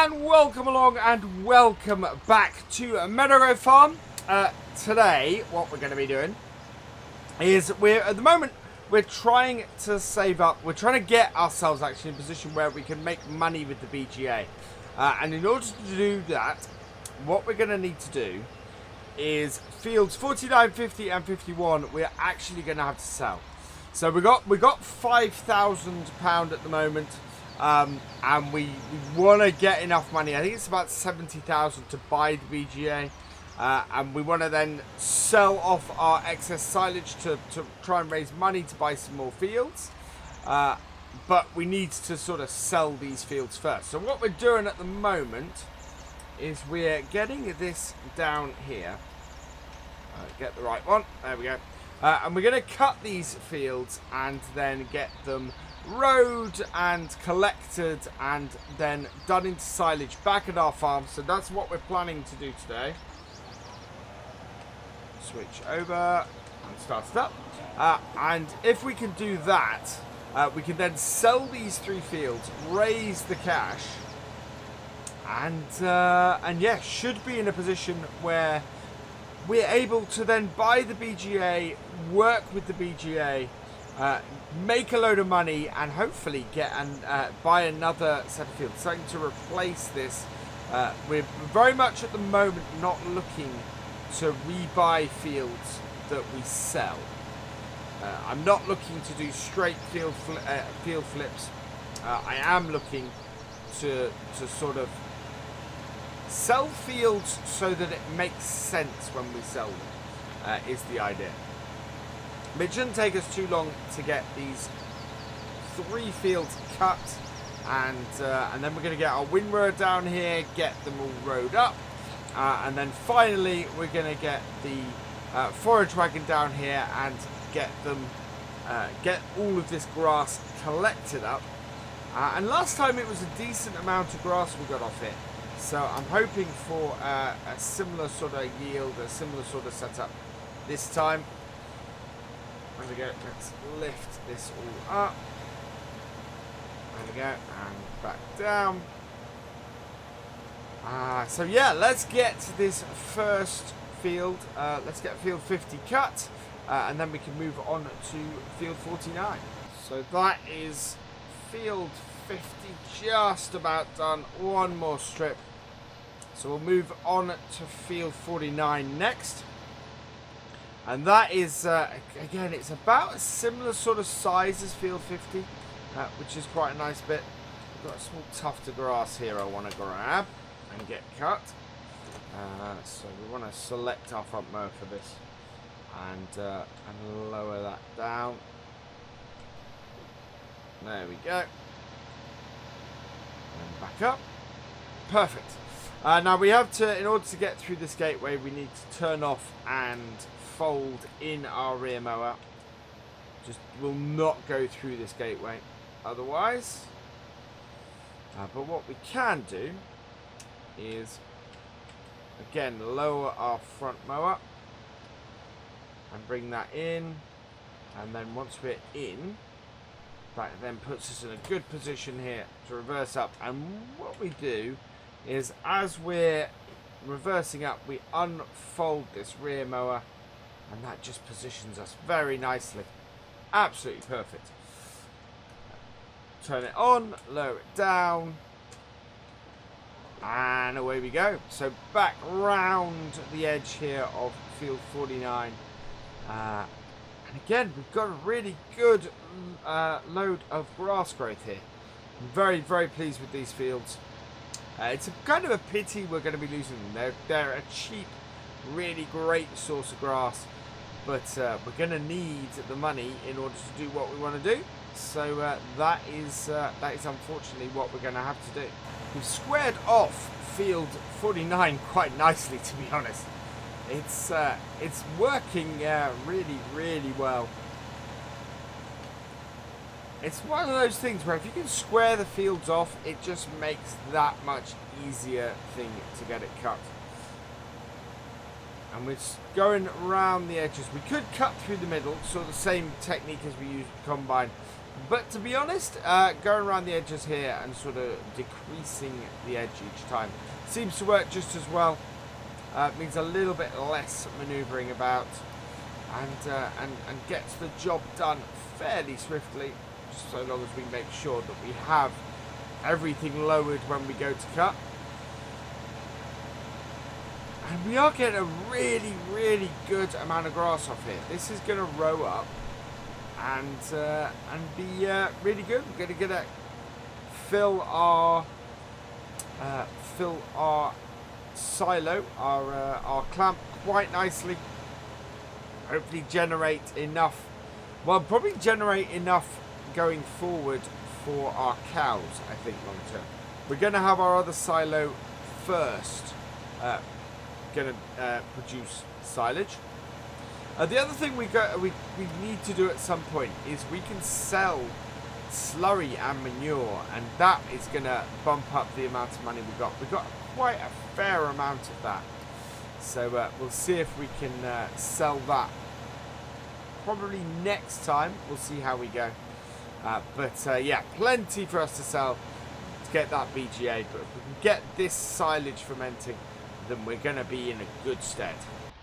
And welcome along and welcome back to Meadow Grove Farm. Today, what we're going to be doing is at the moment we're trying to save up. We're trying to get ourselves actually in a position where we can make money with the BGA. And in order to do that, what we're going to need to do is fields 49, 50 and 51 we're actually going to have to sell. So we got £5,000 at the moment. And we want to get enough money. I think it's about 70,000 to buy the BGA, and we want to then sell off our excess silage to try and raise money to buy some more fields, but we need to sort of sell these fields first. So what we're doing at the moment is we're getting this down here, get the right one, there we go, and we're going to cut these fields and then get them rowed and collected and then done into silage back at our farm. So that's what we're planning to do today. Switch over and start it up, and if we can do that, we can then sell these 3 fields, raise the cash, and yeah, should be in a position where we're able to then buy the BGA, work with the BGA, make a load of money, and hopefully get and buy another set of fields, something to replace this. We're very much at the moment not looking to rebuy fields that we sell. I'm not looking to do straight field flips. I am looking to sort of sell fields so that it makes sense when we sell them, is the idea. It shouldn't take us too long to get these 3 fields cut, and then we're going to get our windrower down here, get them all rowed up, and then finally we're going to get the forage wagon down here and get them, get all of this grass collected up. And last time it was a decent amount of grass we got off it, so I'm hoping for a similar sort of yield, a similar sort of setup this time. There we go, let's lift this all up. There we go, and back down. So yeah, let's get this first field. Let's get field 50 cut, and then we can move on to field 49. So that is field 50 just about done. One more strip. So we'll move on to field 49 next. And that is, again, it's about a similar sort of size as field 50, which is quite a nice bit. We've got a small tuft of grass here I want to grab and get cut. So we want to select our front mower for this and lower that down. There we go. And back up. Perfect. Now we have to, in order to get through this gateway, we need to turn off and fold in our rear mower. Just will not go through this gateway otherwise. But what we can do is again lower our front mower and bring that in, and then once we're in, that then puts us in a good position here to reverse up. And what we do is, as we're reversing up, we unfold this rear mower, and that just positions us very nicely. Absolutely perfect. Turn it on, lower it down, and away we go. So back round the edge here of field 49. And again, we've got a really good load of grass growth here. I'm very, very pleased with these fields. It's kind of a pity we're going to be losing them. They're a cheap, really great source of grass, but we're going to need the money in order to do what we want to do. So that is unfortunately what we're going to have to do. We've squared off field 49 quite nicely, to be honest. It's working really, really well. It's one of those things where if you can square the fields off, it just makes that much easier thing to get it cut. And we're going around the edges. We could cut through the middle, so the same technique as we used with combine, But to be honest, going around the edges here and sort of decreasing the edge each time seems to work just as well. Means a little bit less manoeuvring about, and gets the job done fairly swiftly, just so long as we make sure that we have everything lowered when we go to cut. And we are getting a really, really good amount of grass off here. This is going to row up and be really good. We're going to fill our silo, our clamp quite nicely. Hopefully generate enough. Well, probably generate enough going forward for our cows, I think, long term. We're going to have our other silo first. Going to produce silage. The other thing we need to do at some point is we can sell slurry and manure, and that is going to bump up the amount of money we've got. We've got quite a fair amount of that, so we'll see if we can sell that probably next time. We'll see how we go, but yeah, plenty for us to sell to get that BGA. But if we can get this silage fermenting, then we're going to be in a good stead.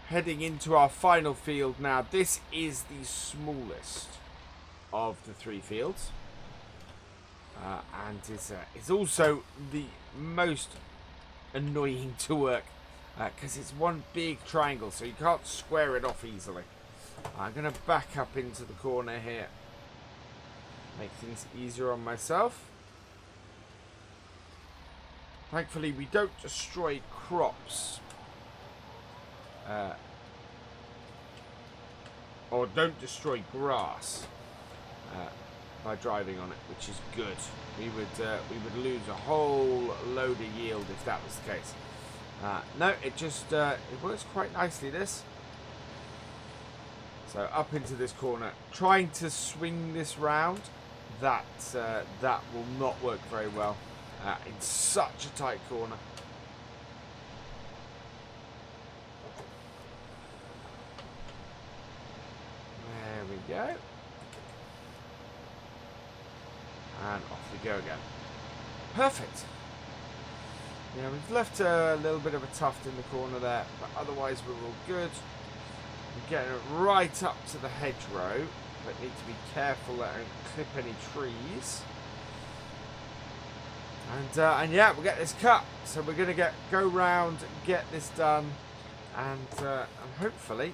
Heading into our final field now. This is the smallest of the 3 fields, and it's also the most annoying to work because it's one big triangle, so you can't square it off easily. I'm going to back up into the corner here, make things easier on myself. Thankfully, we don't destroy crops. Or don't destroy grass by driving on it, which is good. We would lose a whole load of yield if that was the case. No, it just it works quite nicely, this. So up into this corner, trying to swing this round, that will not work very well. In such a tight corner. There we go. And off we go again. Perfect. Yeah, we've left a little bit of a tuft in the corner there, but otherwise we're all good. We're getting it right up to the hedgerow, but need to be careful that I don't clip any trees. And yeah, we'll get this cut. So we're going to go round, get this done, and hopefully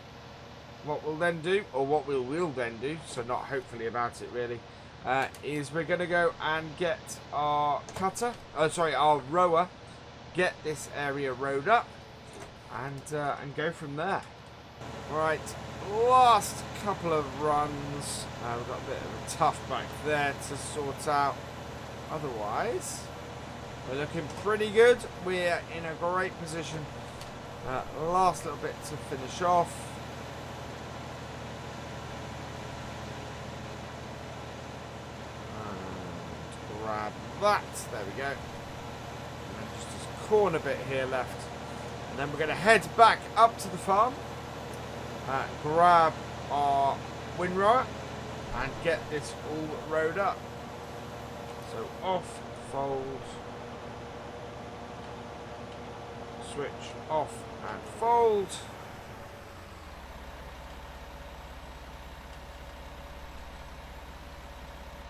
what we'll then do, or what we will then do, so not hopefully about it really, is we're going to go and get our cutter, our rower, get this area rowed up, and go from there. Right, last couple of runs. We've got a bit of a tuft back there to sort out. Otherwise, we're looking pretty good. We're in a great position. Last little bit to finish off. And grab that. There we go. And then just this corner bit here left. And then we're going to head back up to the farm. Grab our windrower and get this all rowed up. So off, fold, switch off and fold.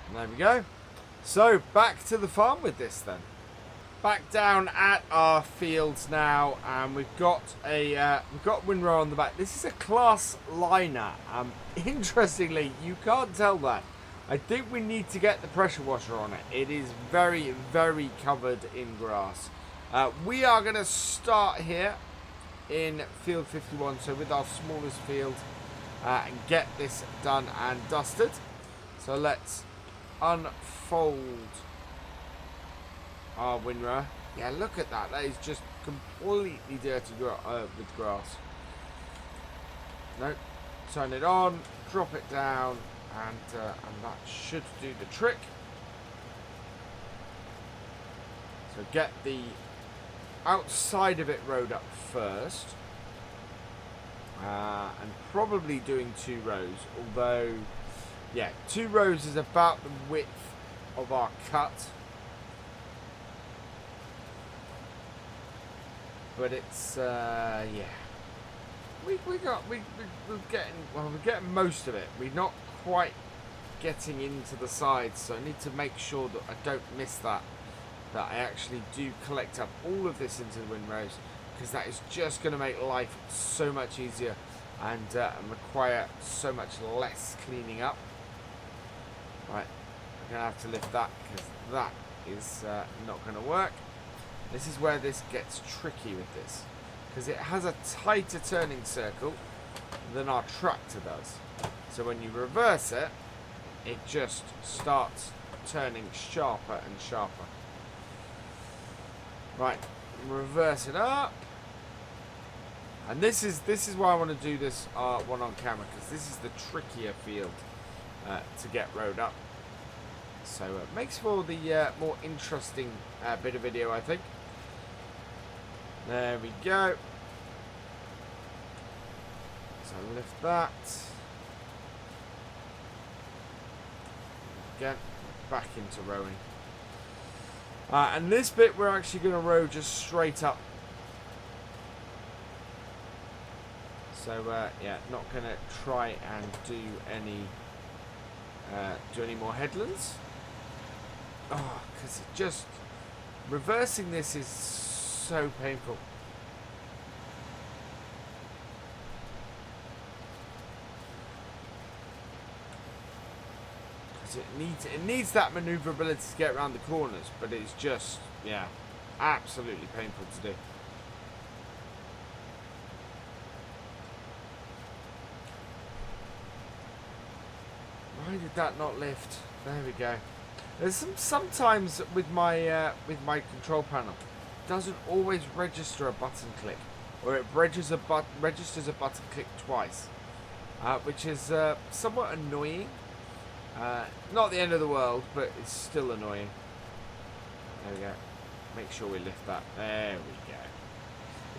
And there we go. So back to the farm with this then. Back down at our fields now, and we've got windrow on the back. This is a class liner. Interestingly, you can't tell that. I think we need to get the pressure washer on it. It is very, very covered in grass. We are going to start here in field 51, so with our smallest field, and get this done and dusted. So let's unfold our windrower. Yeah, look at that. That is just completely dirty with grass. No, turn it on, drop it down, and that should do the trick. So get the outside of it rowed up first, and probably doing 2 rows, although Yeah, 2 rows is about the width of our cut. But it's, yeah. We're getting most of it. We're not quite getting into the sides, so I need to make sure that I don't miss that. That I actually do collect up all of this into the windrows, because that is just going to make life so much easier and require so much less cleaning up. Right, I'm going to have to lift that because that is not going to work. This is where this gets tricky with this, because it has a tighter turning circle than our tractor does. So when you reverse it, it just starts turning sharper and sharper. Right, reverse it up. And this is why I want to do this one on camera, because this is the trickier field to get rowed up. So it makes for the more interesting bit of video, I think. There we go. So lift that. Again, back into rowing. And this bit we're actually going to row just straight up. So yeah, not going to try and do any more headlands. Oh, because it just reversing this is so painful. It needs that maneuverability to get around the corners, but it's just, yeah, absolutely painful to do. Why did that not lift? There we go. There's sometimes with my control panel, it doesn't always register a button click, or it registers a button click twice, which is somewhat annoying. Not the end of the world, but it's still annoying. There we go. Make sure we lift that. There we go.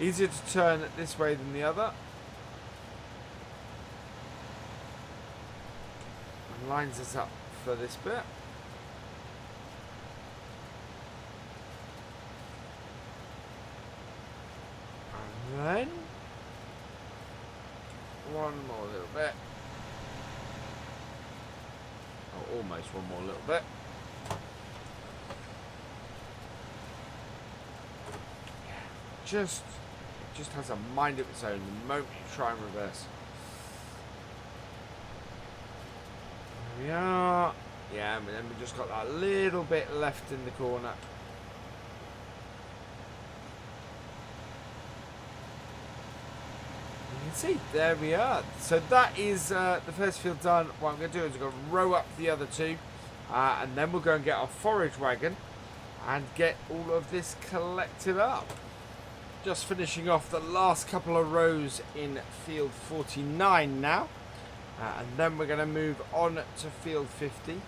Easier to turn it this way than the other. And lines us up for this bit. And then one more little bit. Almost one more little bit. It just has a mind of its own the moment you try and reverse. There we are. Yeah, and then we just got that little bit left in the corner. You can see, there we are. So that is the first field done. What I'm going to do is I'm going to row up the other 2, and then we'll go and get our forage wagon and get all of this collected up. Just finishing off the last couple of rows in field 49 now, and then we're going to move on to field 50.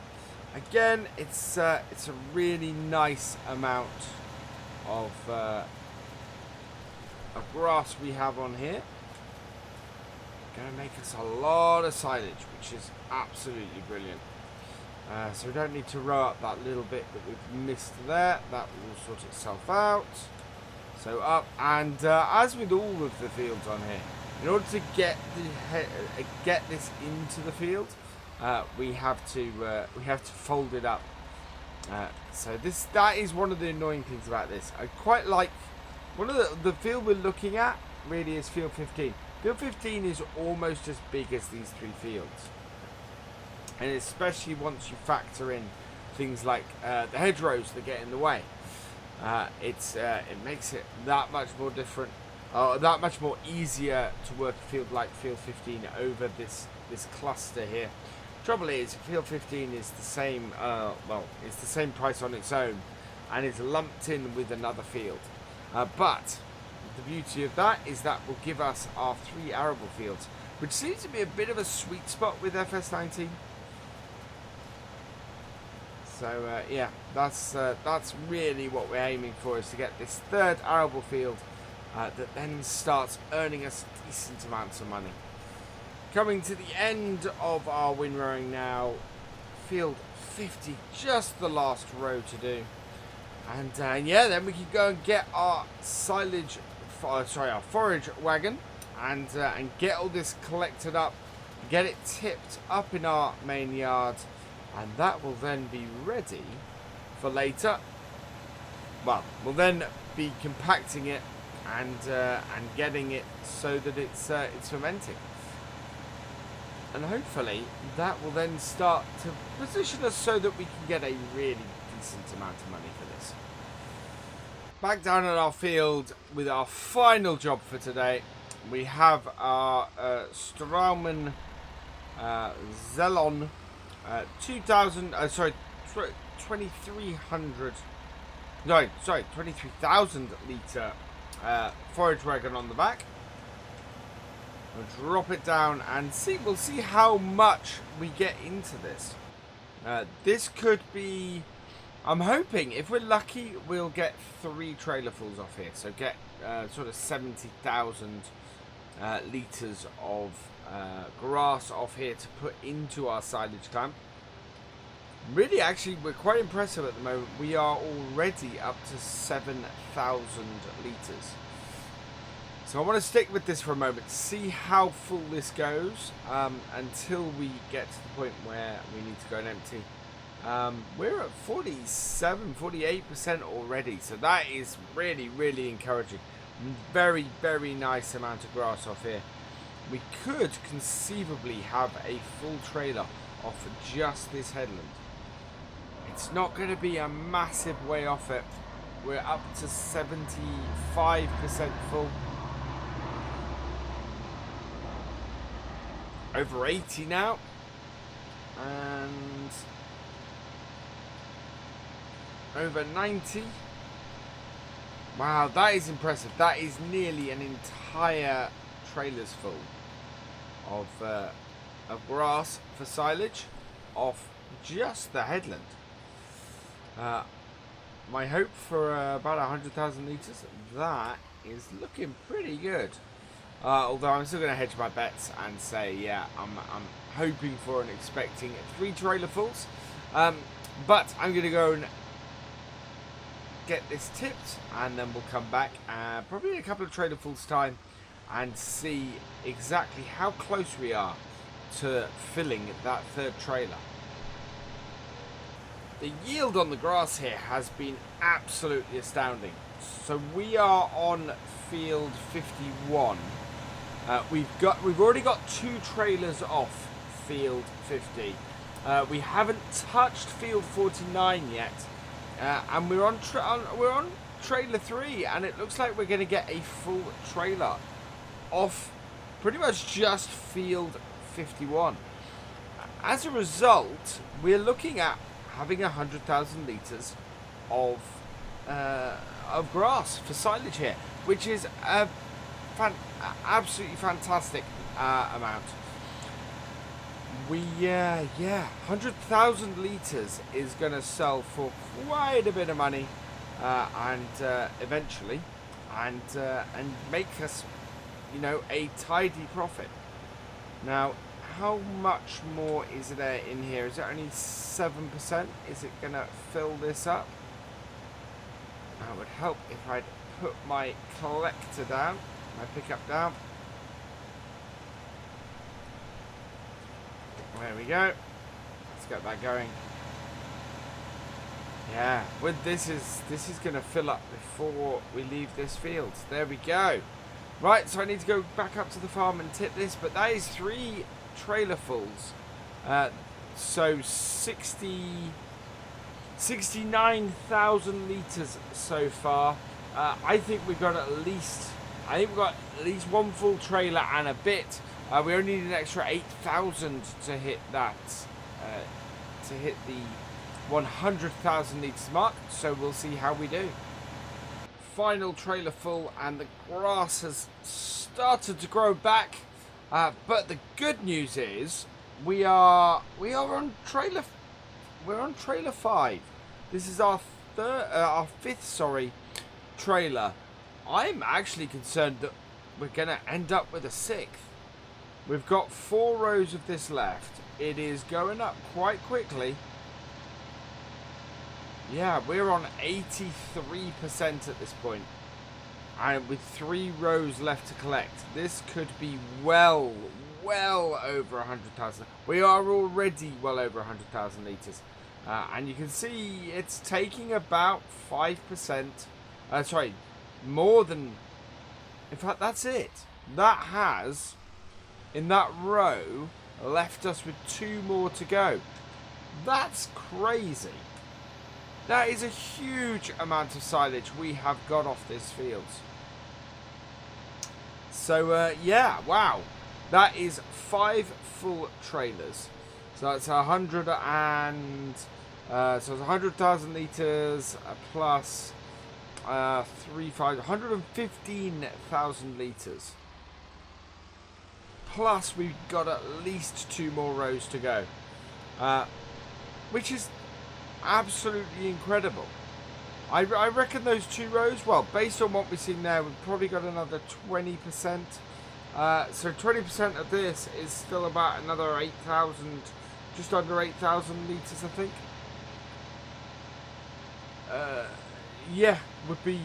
Again, it's a really nice amount of grass we have on here. Going to make us a lot of silage, which is absolutely brilliant. So we don't need to row up that little bit that we've missed there. That will sort itself out. So up, and as with all of the fields on here, in order to get this into the field, we have to fold it up. So that is one of the annoying things about this. I quite like one of the field we're looking at. Really is field 15. Field 15 is almost as big as these 3 fields, and especially once you factor in things like the hedgerows that get in the way, it makes it that much more different, that much more easier to work a field like field 15 over this cluster here. Trouble is, field 15 is the same. Well, it's the same price on its own, and it's lumped in with another field, but the beauty of that is that will give us our 3 arable fields, which seems to be a bit of a sweet spot with FS19. So yeah, that's really what we're aiming for, is to get this 3rd arable field that then starts earning us decent amounts of money. coming to the end of our windrowing now. Field 50, just the last row to do. And yeah, then we can go and get our silage, our forage wagon, and get all this collected up, get it tipped up in our main yard, and that will then be ready for later. Well, we'll then be compacting it and getting it so that it's fermenting. And hopefully that will then start to position us so that we can get a really decent amount of money for this. Back down at our field with our final job for today. We have our Straumann Zelon 23,000 litre forage wagon on the back. We'll drop it down and we'll see how much we get into this. This could be, I'm hoping, if we're lucky, we'll get 3 trailerfuls off here. So get sort of 70,000 litres of grass off here to put into our silage clamp. Really, actually, we're quite impressive at the moment. We are already up to 7,000 litres. So I want to stick with this for a moment, see how full this goes until we get to the point where we need to go and empty. We're at 47, 48% already, so that is really, really encouraging. Very, very nice amount of grass off here. We could conceivably have a full trailer off just this headland. It's not going to be a massive way off it. We're up to 75% full. Over 80 now, and over 90. Wow, that is impressive. That is nearly an entire trailer's full of grass for silage off just the headland. My hope for about 100,000 litres, that is looking pretty good. Although I'm still going to hedge my bets and say, yeah, I'm hoping for and expecting 3 trailerfuls. But I'm going to go and get this tipped, and then we'll come back probably in a couple of trailerfuls time and see exactly how close we are to filling that 3rd trailer. The yield on the grass here has been absolutely astounding. So we are on field 51. We've already got 2 trailers off field 50. We haven't touched field 49 yet, and we're on trailer 3, and it looks like we're going to get a full trailer off pretty much just field 51. As a result, we're looking at having 100,000 litres of grass for silage here, which is a absolutely fantastic amount. We 100,000 litres is going to sell for quite a bit of money, and eventually, and make us, you know, a tidy profit. Now, how much more is there in here? Is it only 7%? Is it going to fill this up? That would help if I'd put my collector down, my pickup down. There we go. Let's get that going. Yeah, with this is going to fill up before we leave this field. There we go. Right, so I need to go back up to the farm and tip this, but that is 3 trailerfuls. So 69,000 litres so far. I think we've got at least 1 full trailer and a bit. We only need an extra 8,000 to hit that, to hit the 100,000 litres mark. So we'll see how we do. Final trailer full, and the grass has started to grow back. But the good news is we are on trailer. We're on trailer 5. This is our 5th, trailer. I'm actually concerned that we're going to end up with a 6th. We've got 4 rows of this left. It is going up quite quickly. Yeah, we're on 83% at this point. And with 3 rows left to collect, this could be well over 100,000. We are already well over 100,000 litres. And you can see it's taking about 5%. Sorry, more than... In fact, that's it. That has, in that row, left us with 2 more to go. That's crazy. That is a huge amount of silage we have got off this field. So, yeah, wow. That is 5 full trailers. So that's 100 and... so it's 100,000 litres plus 115,000 litres. Plus we've got at least 2 more rows to go. Which is absolutely incredible. I reckon those 2 rows, well, based on what we've seen there, we've probably got another 20%. So 20% of this is still about another 8,000, just under 8,000 litres, I think. Yeah, would be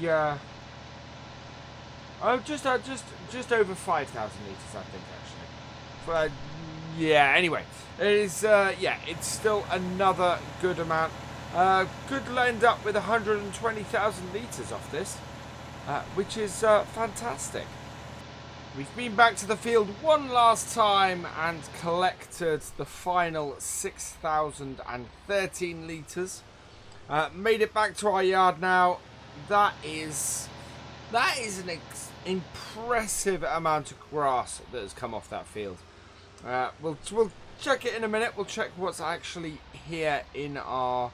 just over 5,000 litres, I think, actually. But yeah, anyway, it is yeah, it's still another good amount. Could end up with 120,000 litres off this, which is fantastic. We've been back to the field one last time and collected the final 6,013 litres. Made it back to our yard now. That is an impressive amount of grass that has come off that field. We'll check it in a minute. We'll check what's actually here in our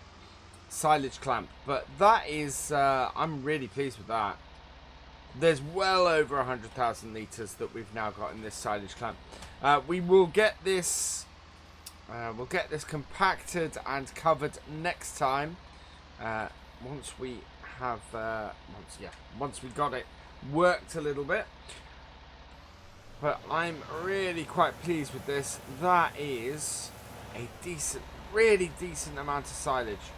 silage clamp. But that is, I'm really pleased with that. There's well over 100,000 litres that we've now got in this silage clamp. We will get this compacted and covered next time. Once we have, once we got it worked a little bit. But I'm really quite pleased with this. That is a really decent amount of silage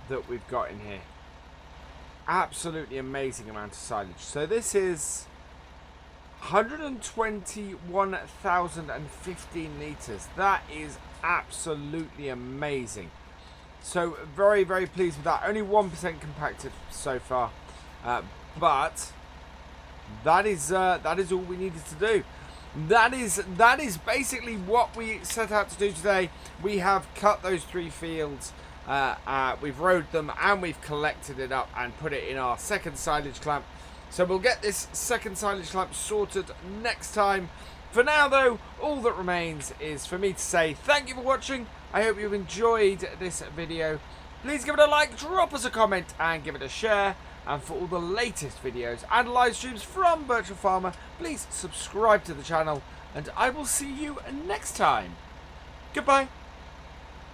that we've got in here. Absolutely amazing amount of silage. So this is 121,015 litres. That is absolutely amazing. So very, very pleased with that. Only 1% compacted so far, but that is all we needed to do. That is basically what we set out to do today. We have cut those 3 fields. We've rowed them and we've collected it up and put it in our second silage clamp. So we'll get this second silage clamp sorted next time. For now though, all that remains is for me to say thank you for watching. I hope you've enjoyed this video. Please give it a like, drop us a comment and give it a share. And for all the latest videos and live streams from Virtual Farmer, please subscribe to the channel and I will see you next time. Goodbye.